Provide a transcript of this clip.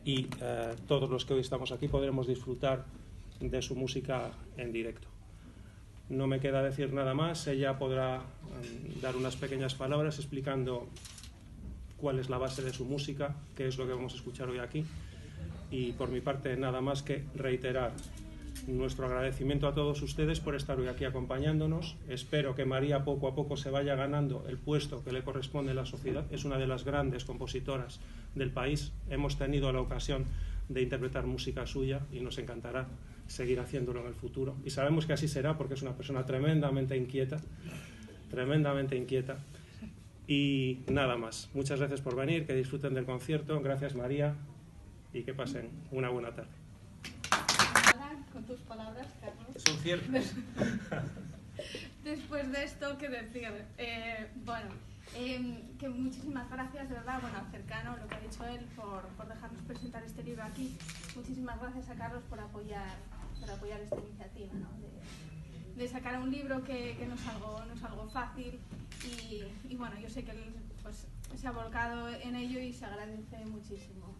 y todos los que hoy estamos aquí podremos disfrutar de su música en directo. No me queda decir nada más, ella podrá dar unas pequeñas palabras explicando cuál es la base de su música, qué es lo que vamos a escuchar hoy aquí, y por mi parte nada más que reiterar nuestro agradecimiento a todos ustedes por estar hoy aquí acompañándonos. Espero que María poco a poco se vaya ganando el puesto que le corresponde en la sociedad. Es una de las grandes compositoras del país. Hemos tenido la ocasión de interpretar música suya y nos encantará seguir haciéndolo en el futuro. Y sabemos que así será porque es una persona tremendamente inquieta. Y nada más. Muchas gracias por venir, que disfruten del concierto. Gracias, María, y que pasen una buena tarde. Con tus palabras, Carlos. Es un cierre. Después de esto, ¿qué decir? Que muchísimas gracias, de verdad, Cercano, lo que ha dicho él, por dejarnos presentar este libro aquí. Muchísimas gracias a Carlos por apoyar esta iniciativa, ¿no? De sacar un libro que no es algo fácil y bueno, yo sé que él pues, se ha volcado en ello y se agradece muchísimo.